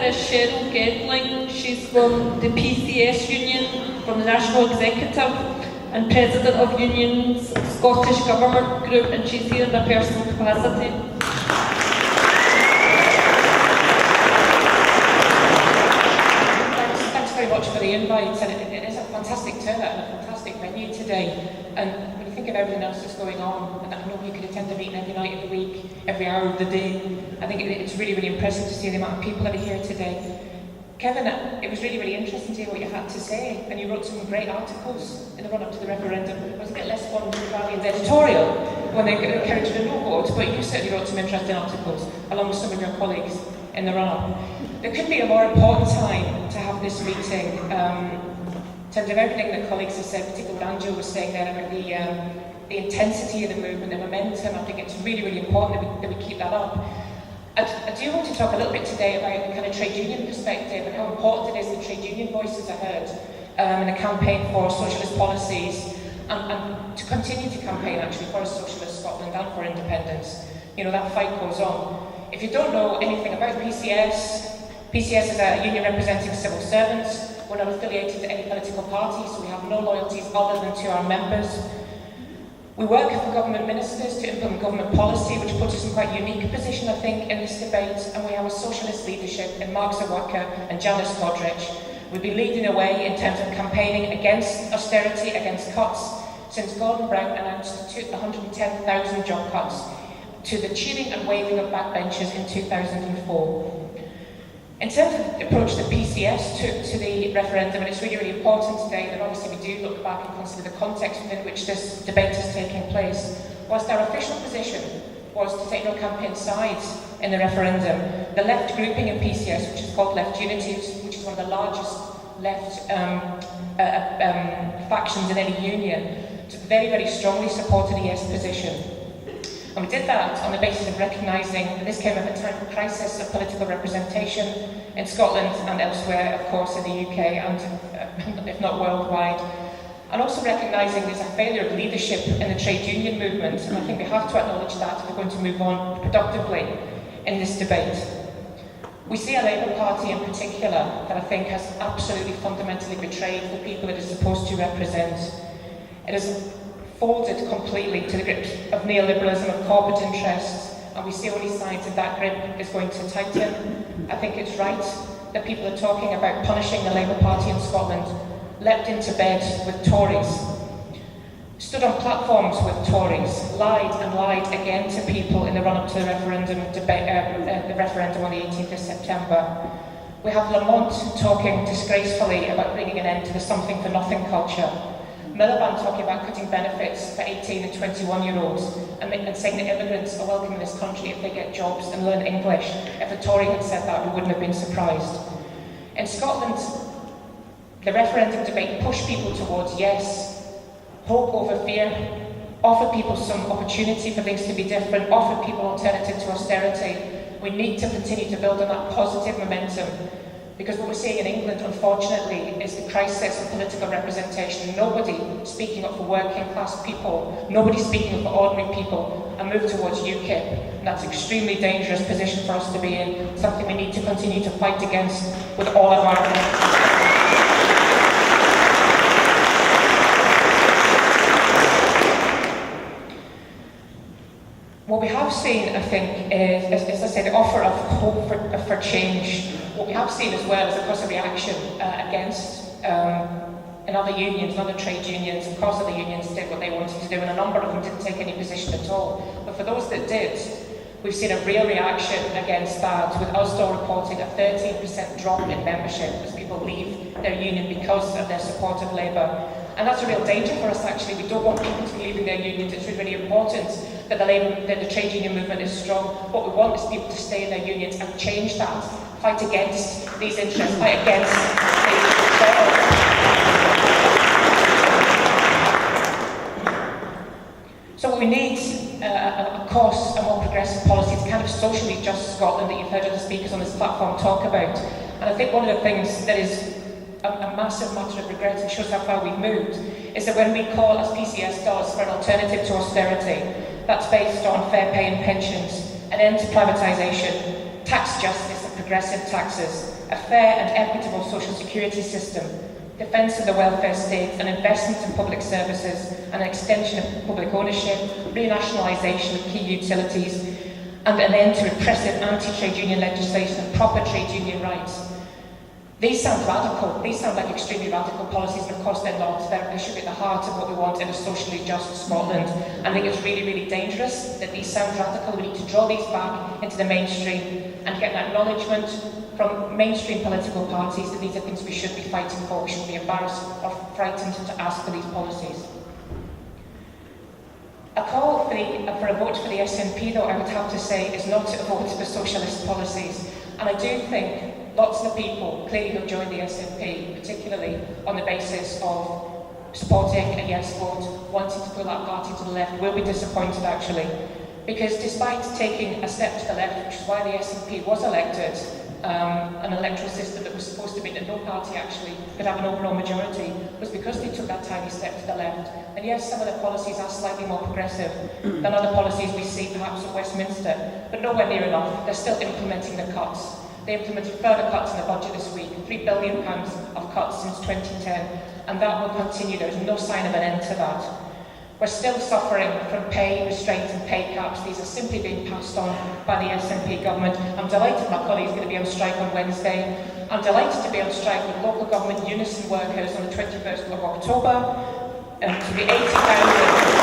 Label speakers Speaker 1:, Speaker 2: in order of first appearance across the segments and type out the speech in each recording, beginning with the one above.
Speaker 1: here is Cheryl Gedling. She's from the PCS Union, from the National Executive, and President of Union's Scottish Government Group, and she's here in a personal capacity.
Speaker 2: Thanks very much for the invite, and it is a fantastic turnout and a fantastic venue today. And when you think of everything else that's going on, and I know you could attend a meeting every night of the week, every hour of the day, I think it's really, really impressive to see the amount of people that are here today. Kevin, it was really, really interesting to hear what you had to say, and you wrote some great articles in the run-up to the referendum. It was a bit less fun than Guardian's editorial when they encouraged a no vote, but you certainly wrote some interesting articles, along with some of your colleagues in the run-up. There couldn't be a more important time to have this meeting, in terms of everything that colleagues have said, particularly what Angela was saying there about the intensity of the movement, the momentum. I think it's really, really important that we keep that up. I do want to talk a little bit today about the kind of trade union perspective and how important it is that trade union voices are heard in a campaign for socialist policies and to continue to campaign actually for a socialist Scotland and for independence. You know, that fight goes on. If you don't know anything about PCS, PCS is a union representing civil servants. We're not affiliated to any political party, so we have no loyalties other than to our members. We work for government ministers to implement government policy, which puts us in quite a unique position, I think, in this debate, and we have a socialist leadership in Mark Zawacka and Janice Modric. We've been leading the way in terms of campaigning against austerity, against cuts, since Gordon Brown announced 110,000 job cuts, to the cheering and waving of backbenchers in 2004. In terms of the approach that PCS took to the referendum, and it's really, really important today that obviously we do look back and consider the context within which this debate is taking place. Whilst our official position was to take no campaign sides in the referendum, the left grouping in PCS, which is called Left Unity, which is one of the largest left factions in any union, very, very strongly supported the yes position. And we did that on the basis of recognising that this came at a time of crisis of political representation in Scotland and elsewhere, of course, in the UK and if not worldwide. And also recognising there's a failure of leadership in the trade union movement, and I think we have to acknowledge that if we're going to move on productively in this debate. We see a Labour Party in particular that I think has absolutely fundamentally betrayed the people it is supposed to represent. It has folded completely to the grip of neoliberalism, of corporate interests, and we see only signs that that grip is going to tighten. I think it's right that people are talking about punishing the Labour Party in Scotland, leapt into bed with Tories, stood on platforms with Tories, lied and lied again to people in the run-up to the referendum on the 18th of September. We have Lamont talking disgracefully about bringing an end to the something-for-nothing culture. Miliband talking about cutting benefits for 18 and 21-year-olds and saying that immigrants are welcome in this country if they get jobs and learn English. If a Tory had said that, we wouldn't have been surprised. In Scotland, the referendum debate pushed people towards yes, hope over fear, offer people some opportunity for things to be different, offer people alternative to austerity. We need to continue to build on that positive momentum. Because what we're seeing in England, unfortunately, is the crisis of political representation. Nobody speaking up for working class people, nobody speaking up for ordinary people, and move towards UKIP. And that's an extremely dangerous position for us to be in, something we need to continue to fight against with all of our might. What we have seen, I think, is, as I say, the offer of hope for change. What we have seen as well is, of course, a reaction against in other unions, other trade unions. Of course, other unions did what they wanted to do, and a number of them didn't take any position at all. But for those that did, we've seen a real reaction against that, with Ulster reporting a 13% drop in membership as people leave their union because of their support of Labour. And that's a real danger for us, actually. We don't want people to be leaving their unions. It's really, really important that the trade union movement is strong. What we want is people to stay in their unions and change that. Fight against these interests, fight against So what we need, of course, a more progressive policy. It's kind of socially just Scotland that you've heard other speakers on this platform talk about. And I think one of the things that is a massive matter of regret and shows how far we've moved is that when we call, as PCS does, for an alternative to austerity that's based on fair pay and pensions, an end to privatisation, tax justice, and progressive taxes, a fair and equitable social security system, defence of the welfare state, and investment in public services, and an extension of public ownership, renationalisation of key utilities, and an end to repressive anti-trade union legislation and proper trade union rights. These sound radical, these sound like extremely radical policies, and of course they're not. They should be at the heart of what we want in a socially just Scotland. And I think it's really, really dangerous that these sound radical. We need to draw these back into the mainstream and get an acknowledgement from mainstream political parties that these are things we should be fighting for. We shouldn't be embarrassed or frightened to ask for these policies. A call for a vote for the SNP, though, I would have to say, is not a vote for socialist policies. And I do think lots of people clearly have joined the SNP, particularly on the basis of supporting a yes vote, wanting to pull that party to the left, will be disappointed actually. Because despite taking a step to the left, which is why the SNP was elected, an electoral system that was supposed to mean that no party actually could have an overall majority, was because they took that tiny step to the left. And yes, some of the policies are slightly more progressive than other policies we see perhaps at Westminster, but nowhere near enough. They're still implementing the cuts. They implemented further cuts in the budget this week, £3 billion of cuts since 2010, and that will continue. There is no sign of an end to that. We're still suffering from pay restraint and pay caps. These are simply being passed on by the SNP government. I'm delighted my colleague's going to be on strike on Wednesday. I'm delighted to be on strike with local government unison workers on the 21st of October. To be 80,000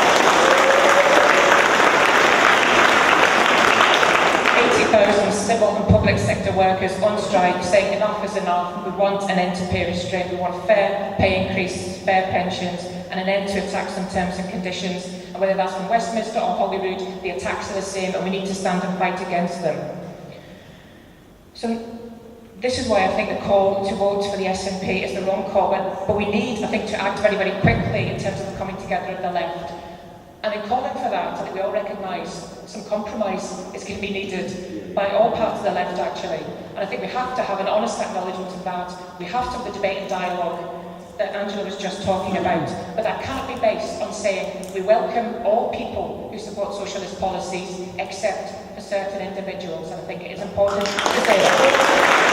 Speaker 2: civil and public sector workers on strike saying enough is enough. We want an end to pay restraint. We want fair pay increases, fair pensions, and an end to attacks on terms and conditions. And whether that's from Westminster or Holyrood, the attacks are the same, and we need to stand and fight against them. So this is why I think the call to vote for the SNP is the wrong call, but we need, I think, to act very, very quickly in terms of the coming together of the left. And in calling for that, I think we all recognise some compromise is going to be needed by all parts of the left, actually. And I think we have to have an honest acknowledgement of that. We have to have the debate and dialogue that Angela was just talking about. But that cannot be based on saying we welcome all people who support socialist policies, except for certain individuals. And I think it is important to say that.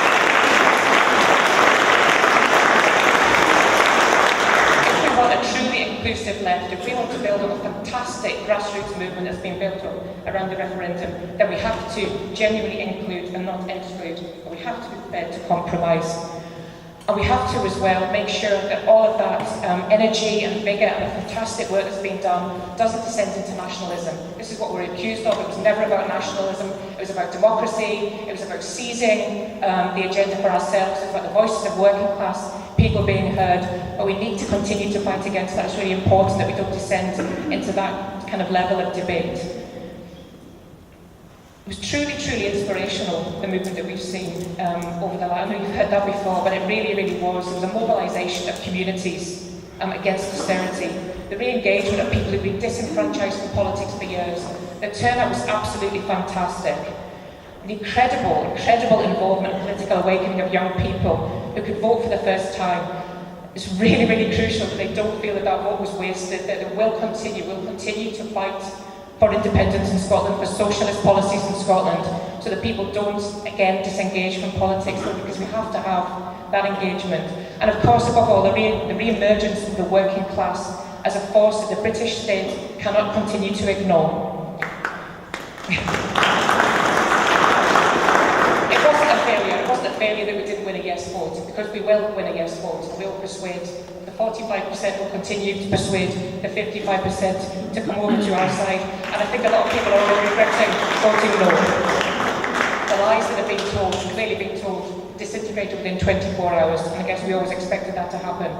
Speaker 2: A truly inclusive left, if we want to build on a fantastic grassroots movement that's been built up around the referendum, then we have to genuinely include and not exclude, and we have to be prepared to compromise. And we have to as well make sure that all of that energy and vigour and the fantastic work that's been done doesn't descend into nationalism. This is what we're accused of. It was never about nationalism. It was about democracy. It was about seizing the agenda for ourselves. It was about the voices of working class people being heard. But we need to continue to fight against that. It's really important that we don't descend into that kind of level of debate. It was truly, truly inspirational, the movement that we've seen over the last. I know you've heard that before, but it really, really was. There was a mobilisation of communities against austerity, the re-engagement of people who've been disenfranchised from politics for years. The turnout was absolutely fantastic. The incredible, incredible involvement and political awakening of young people who could vote for the first time. It's really, really crucial that they don't feel that that vote was wasted, that they will continue to fight for independence in Scotland, for socialist policies in Scotland, so that people don't, again, disengage from politics, because we have to have that engagement. And of course, above all, the re-emergence of the working class as a force that the British state cannot continue to ignore. It wasn't a failure that we didn't win a yes vote, because we will win a yes vote, and we will persuade. The 45% will continue to persuade the 55% to come over to our side, and I think a lot of people are already regretting voting no. The lies that have been told, clearly been told, disintegrated within 24 hours, and I guess we always expected that to happen.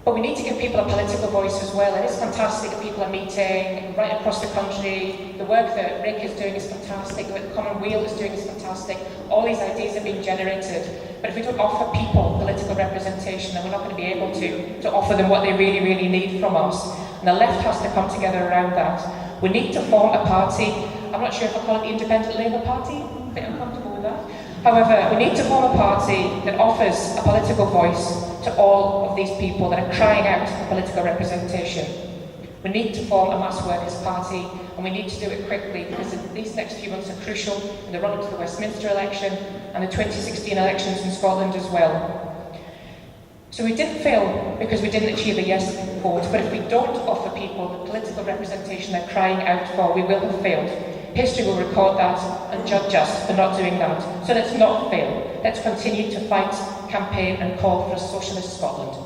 Speaker 2: But we need to give people a political voice as well. It is fantastic that people are meeting right across the country. The work that Rick is doing is fantastic. The work that Commonweal is doing is fantastic. All these ideas are being generated. But if we don't offer people political representation, then we're not going to be able to offer them what they really, really need from us. And the left has to come together around that. We need to form a party. I'm not sure if I call it the Independent Labour Party. I think I'm comfortable with that. However, we need to form a party that offers a political voice to all of these people that are crying out for political representation. We need to form a mass workers' party, and we need to do it quickly because these next few months are crucial in the run-up to the Westminster election and the 2016 elections in Scotland as well. So we didn't fail because we didn't achieve a yes vote, but if we don't offer people the political representation they're crying out for, we will have failed. History will record that and judge us for not doing that. So let's not fail. Let's continue to fight, campaign and call for a socialist Scotland.